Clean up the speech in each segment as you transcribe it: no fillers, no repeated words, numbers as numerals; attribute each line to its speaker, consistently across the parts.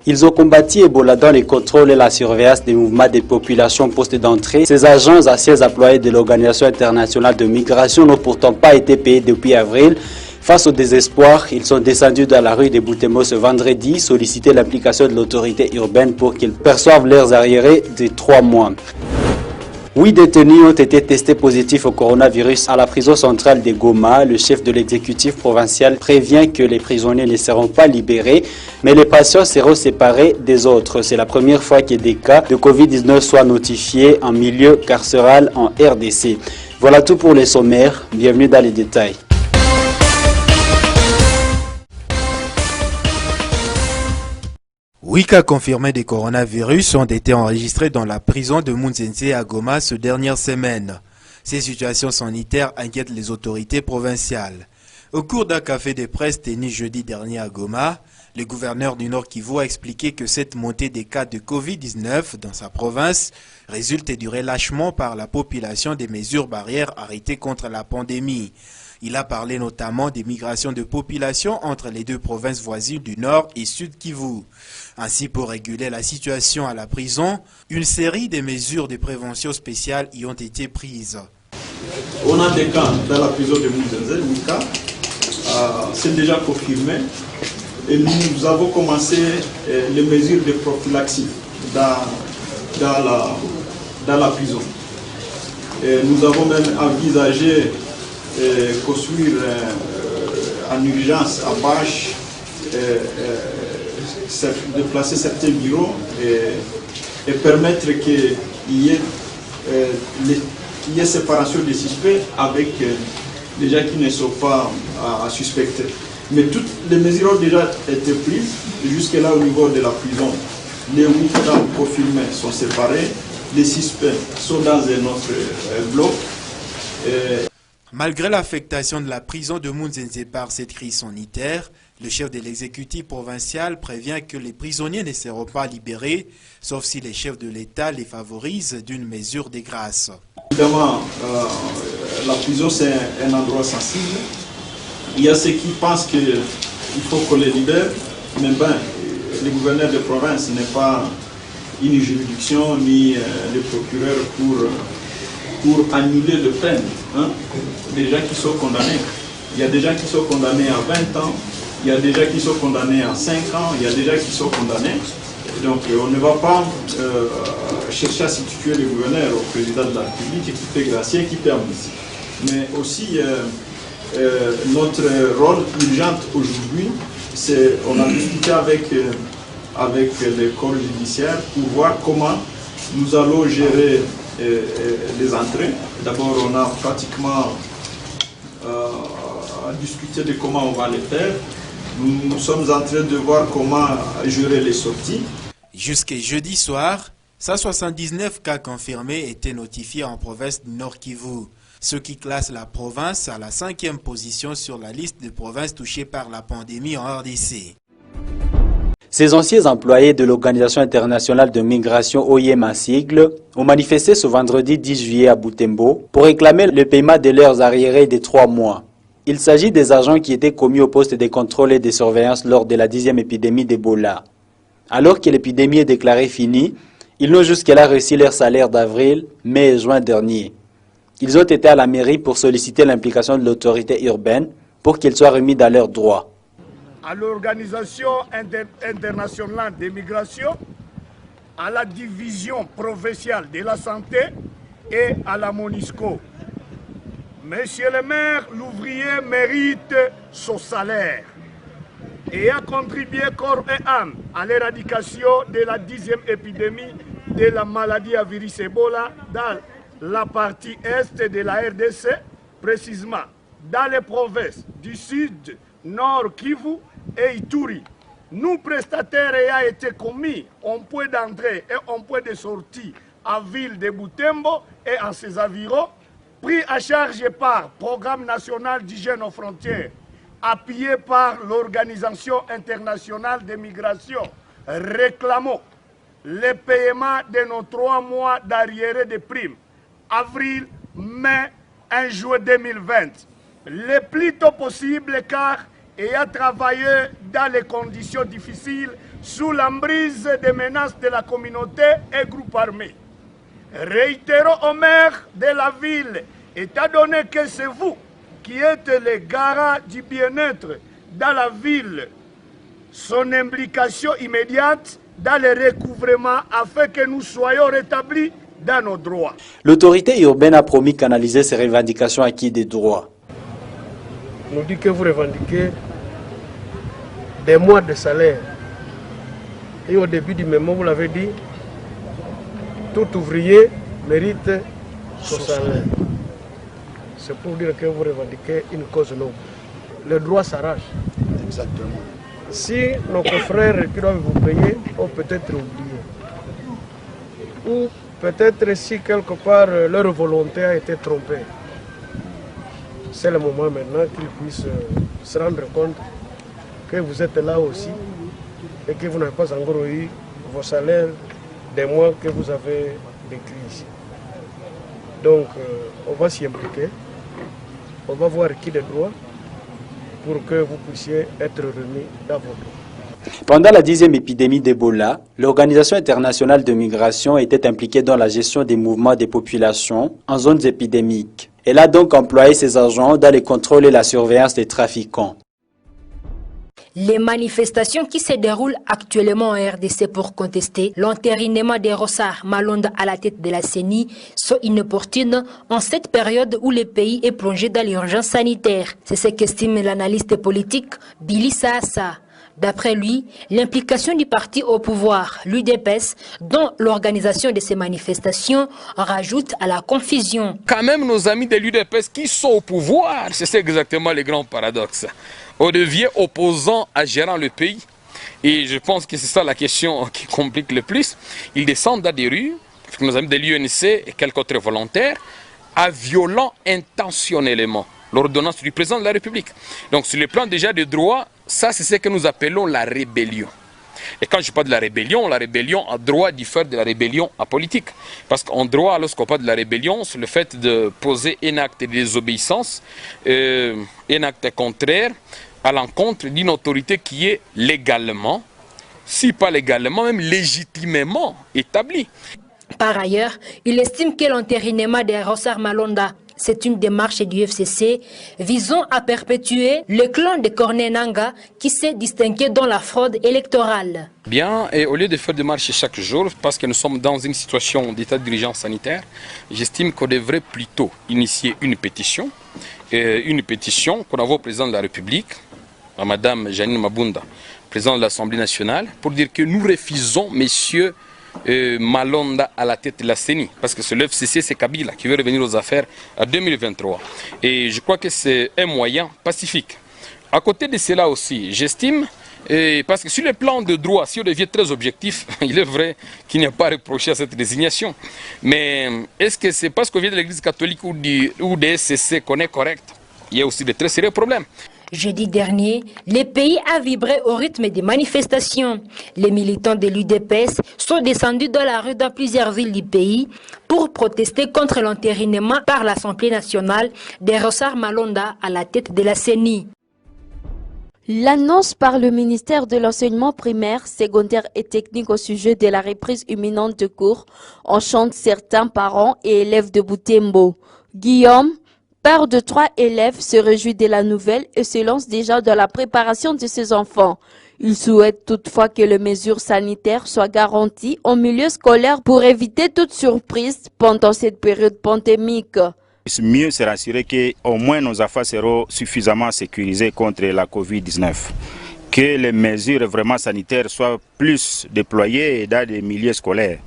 Speaker 1: Ils ont combattu Ebola dans les contrôles et la surveillance des mouvements des populations au poste d'entrée. Ces agents anciens employés de l'Organisation internationale de migration n'ont pourtant pas été payés depuis avril. Face au désespoir, ils sont descendus dans la rue de Butembo ce vendredi, solliciter l'application de l'autorité urbaine pour qu'ils perçoivent leurs arriérés de 3 mois. 8 détenus ont été testés positifs au coronavirus à la prison centrale de Goma. Le chef de l'exécutif provincial prévient que les prisonniers ne seront pas libérés, mais les patients seront séparés des autres. C'est la première fois que des cas de Covid-19 soient notifiés en milieu carcéral en RDC. Voilà tout pour les sommaires. Bienvenue dans les détails.
Speaker 2: 8 cas confirmés de coronavirus ont été enregistrés dans la prison de Munzenze à Goma ces dernières semaines. Ces situations sanitaires inquiètent les autorités provinciales. Au cours d'un café de presse tenu jeudi dernier à Goma, le gouverneur du Nord Kivu a expliqué que cette montée des cas de Covid-19 dans sa province résulte du relâchement par la population des mesures barrières arrêtées contre la pandémie. Il a parlé notamment des migrations de population entre les deux provinces voisines du Nord et Sud Kivu. Ainsi, pour réguler la situation à la prison, une série de mesures de prévention spéciales y ont été prises.
Speaker 3: On a des cas dans la prison de Munzenze, 8 cas, c'est déjà confirmé. Et nous avons commencé les mesures de prophylaxie dans la prison. Et nous avons même envisagé construire en urgence à Bâche, déplacer certains bureaux et permettre qu'il y ait séparation des suspects avec les gens qui ne sont pas à suspecter. Mais toutes les mesures ont déjà été prises jusque-là au niveau de la prison. Les 8 cas confirmés sont séparés, les suspects sont dans un autre bloc.
Speaker 2: Malgré l'affectation de la prison de Munzenze par cette crise sanitaire, le chef de l'exécutif provincial prévient que les prisonniers ne seront pas libérés, sauf si les chefs de l'État les favorisent d'une mesure de grâce.
Speaker 3: Évidemment, la prison c'est un endroit sensible. Il y a ceux qui pensent qu'il faut qu'on les libère, mais le gouverneur de province n'est pas une juridiction ni le procureur pour annuler de peine des gens qui sont condamnés. Il y a des gens qui sont condamnés à 20 ans, il y a des gens qui sont condamnés à 5 ans, il y a des gens qui sont condamnés. Donc on ne va pas chercher à substituer le gouverneur au président de la République qui fait gracier, qui permet. Mais aussi notre rôle urgent aujourd'hui, c'est on a discuté avec les corps judiciaires pour voir comment nous allons gérer les entrées. D'abord, on a pratiquement discuté de comment on va les faire. Nous sommes en train de voir comment gérer les sorties.
Speaker 2: Jusqu'à jeudi soir, 179 cas confirmés étaient notifiés en province du Nord Kivu, ce qui classe la province à la 5e position sur la liste des provinces touchées par la pandémie en RDC.
Speaker 1: Ces anciens employés de l'Organisation internationale de migration OIM à sigle ont manifesté ce vendredi 10 juillet à Butembo pour réclamer le paiement de leurs arriérés de 3 mois. Il s'agit des agents qui étaient commis au poste de contrôle et de surveillance lors de la 10e épidémie d'Ebola. Alors que l'épidémie est déclarée finie, ils n'ont jusque-là reçu leur salaire d'avril, mai et juin dernier. Ils ont été à la mairie pour solliciter l'implication de l'autorité urbaine pour qu'ils soient remis dans leurs droits.
Speaker 4: À l'Organisation internationale des migrations, à la division provinciale de la santé et à la MONUSCO. Monsieur le maire, l'ouvrier mérite son salaire et a contribué corps et âme à l'éradication de la 10e épidémie de la maladie à virus Ebola dans la partie est de la RDC, précisément dans les provinces du Sud, Nord Kivu et Ituri. Nous, prestataires, ayant été commis en point d'entrée et en point de sortie à ville de Butembo et en ses environs, pris à charge par Programme national d'hygiène aux frontières, appuyé par l'Organisation internationale des migrations, réclamons le paiement de nos 3 mois d'arriérés de primes, avril, mai et juin 2020. Le plus tôt possible car ayant travaillé dans les conditions difficiles sous l'emprise des menaces de la communauté et groupes armés. Réitérons au maire de la ville, étant donné que c'est vous qui êtes les garants du bien-être dans la ville, son implication immédiate dans le recouvrement afin que nous soyons rétablis dans nos droits.
Speaker 1: L'autorité urbaine a promis canaliser ses revendications acquises des droits.
Speaker 5: On nous dit que vous revendiquez des mois de salaire. Et au début du mémo, vous l'avez dit, tout ouvrier mérite son salaire. C'est pour dire que vous revendiquez une cause noble. Le droit s'arrache.
Speaker 6: Exactement.
Speaker 5: Si nos confrères qui doivent vous payer ont peut-être oublié, ou peut-être si quelque part leur volonté a été trompée, c'est le moment maintenant qu'ils puissent se rendre compte que vous êtes là aussi et que vous n'avez pas encore eu vos salaires des mois que vous avez décrits ici. Donc on va s'y impliquer, on va voir qui des droits pour que vous puissiez être remis dans vos droits.
Speaker 1: Pendant la 10e épidémie d'Ebola, l'Organisation internationale de migration était impliquée dans la gestion des mouvements des populations en zones épidémiques. Elle a donc employé ses agents dans le contrôle et la surveillance des trafiquants.
Speaker 7: Les manifestations qui se déroulent actuellement en RDC pour contester l'entérinement des Rossard Malonda à la tête de la CENI sont inopportunes en cette période où le pays est plongé dans l'urgence sanitaire. C'est ce qu'estime l'analyste politique Billy Saassa. D'après lui, l'implication du parti au pouvoir, l'UDPS, dans l'organisation de ces manifestations, rajoute à la confusion.
Speaker 8: Quand même, nos amis de l'UDPS qui sont au pouvoir, c'est exactement le grand paradoxe. On devient opposant à gérant le pays. Et je pense que c'est ça la question qui complique le plus. Ils descendent dans des rues, nos amis de l'UNC et quelques autres volontaires, à violant intentionnellement l'ordonnance du président de la République. Donc sur le plan déjà des droits, ça c'est ce que nous appelons la rébellion. Et quand je parle de la rébellion a droit diffère de la rébellion apolitique. Parce qu'en droit, lorsqu'on parle de la rébellion, c'est le fait de poser un acte de désobéissance, un acte contraire à l'encontre d'une autorité qui est légalement, si pas légalement, même légitimement établie.
Speaker 7: Par ailleurs, il estime que l'entérinement des Rossard Malonda, c'est une démarche du FCC visant à perpétuer le clan de Corneille Nangaa qui s'est distingué dans la fraude électorale.
Speaker 8: Bien, et au lieu de faire des marches chaque jour, parce que nous sommes dans une situation d'état d'urgence sanitaire, j'estime qu'on devrait plutôt initier une pétition qu'on envoie au président de la République, à Madame Janine Mabunda, président de l'Assemblée nationale, pour dire que nous refusons Messieurs Malonda à la tête de la CENI, parce que c'est le FCC, c'est Kabila qui veut revenir aux affaires en 2023. Et je crois que c'est un moyen pacifique. À côté de cela aussi, j'estime, parce que sur le plan de droit, si on devient très objectif, il est vrai qu'il n'y a pas à reprocher à cette désignation. Mais est-ce que c'est parce qu'on vient de l'Église catholique ou des SCC qu'on est correct? Il y a aussi de très sérieux problèmes.
Speaker 7: Jeudi dernier, le pays a vibré au rythme des manifestations. Les militants de l'UDPS sont descendus dans la rue dans plusieurs villes du pays pour protester contre l'entérinement par l'Assemblée nationale des Rossard Malonda à la tête de la CENI.
Speaker 9: L'annonce par le ministère de l'enseignement primaire, secondaire et technique au sujet de la reprise imminente de cours enchante certains parents et élèves de Butembo. Guillaume, père de 3 élèves, se réjouit de la nouvelle et se lance déjà dans la préparation de ses enfants. Il souhaite toutefois que les mesures sanitaires soient garanties au milieu scolaire pour éviter toute surprise pendant cette période pandémique.
Speaker 6: Mieux c'est rassurer qu'au moins nos affaires seront suffisamment sécurisées contre la Covid-19. Que les mesures vraiment sanitaires soient plus déployées dans les milieux scolaires.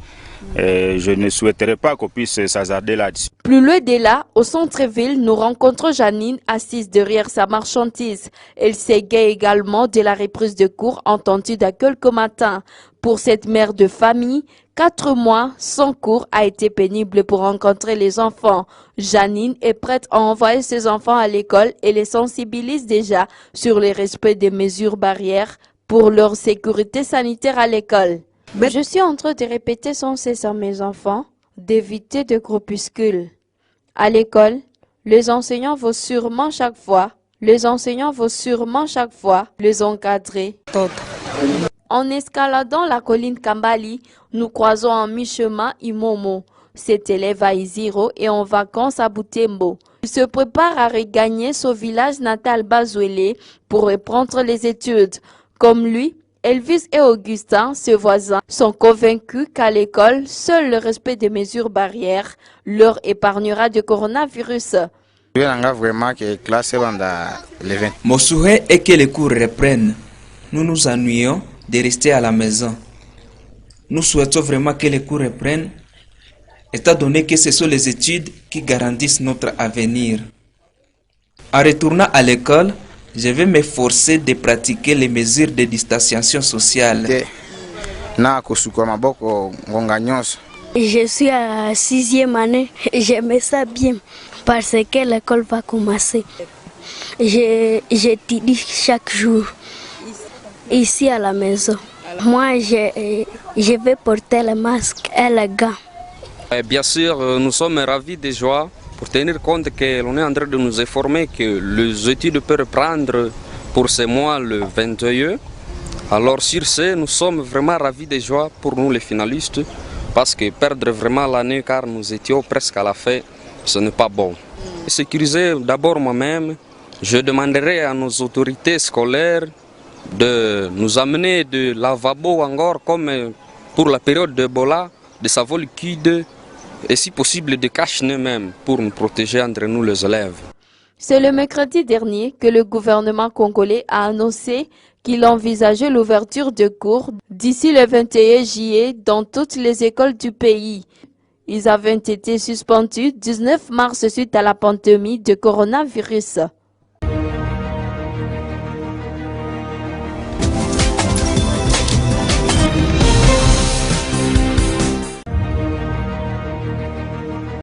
Speaker 6: Je ne souhaiterais pas qu'on puisse s'hasarder là-dessus.
Speaker 9: Plus loin de là, au centre-ville, nous rencontrons Janine assise derrière sa marchandise. Elle s'égaye également de la reprise de cours entendue d'à quelques matins. Pour cette mère de famille, 4 mois sans cours a été pénible pour rencontrer les enfants. Janine est prête à envoyer ses enfants à l'école et les sensibilise déjà sur le respect des mesures barrières pour leur sécurité sanitaire à l'école. Je suis en train de répéter sans cesse à mes enfants d'éviter de groupuscules. À l'école, les enseignants vont sûrement chaque fois les encadrer. En escaladant la colline Kambali, nous croisons en mi-chemin Imomo. Cet élève à Iziro et en vacances à Butembo. Il se prépare à regagner son village natal Bazouélé pour reprendre les études. Comme lui, Elvis et Augustin, ses voisins, sont convaincus qu'à l'école, seul le respect des mesures barrières leur épargnera du coronavirus.
Speaker 10: Mon souhait est que les cours reprennent. Nous nous ennuyons de rester à la maison. Nous souhaitons vraiment que les cours reprennent, étant donné que ce sont les études qui garantissent notre avenir. En retournant à l'école, je vais m'efforcer de pratiquer les mesures de distanciation sociale.
Speaker 11: Je suis à la 6e année. J'aime ça bien parce que l'école va commencer. J'étudie chaque jour ici à la maison. Moi, je vais porter le masque et les gants.
Speaker 12: Bien sûr, nous sommes ravis de joie pour tenir compte que l'on est en train de nous informer que les études peuvent reprendre pour ce mois le 21. Alors sur ce, nous sommes vraiment ravis de joie pour nous les finalistes parce que perdre vraiment l'année car nous étions presque à la fin, ce n'est pas bon. Sécuriser d'abord moi-même, je demanderai à nos autorités scolaires de nous amener de lavabo encore comme pour la période d'Ebola, de savon liquide et si possible de cache-nez même pour nous protéger entre nous les élèves.
Speaker 9: C'est le mercredi dernier que le gouvernement congolais a annoncé qu'il envisageait l'ouverture de cours d'ici le 21 juillet dans toutes les écoles du pays. Ils avaient été suspendus 19 mars suite à la pandémie de coronavirus.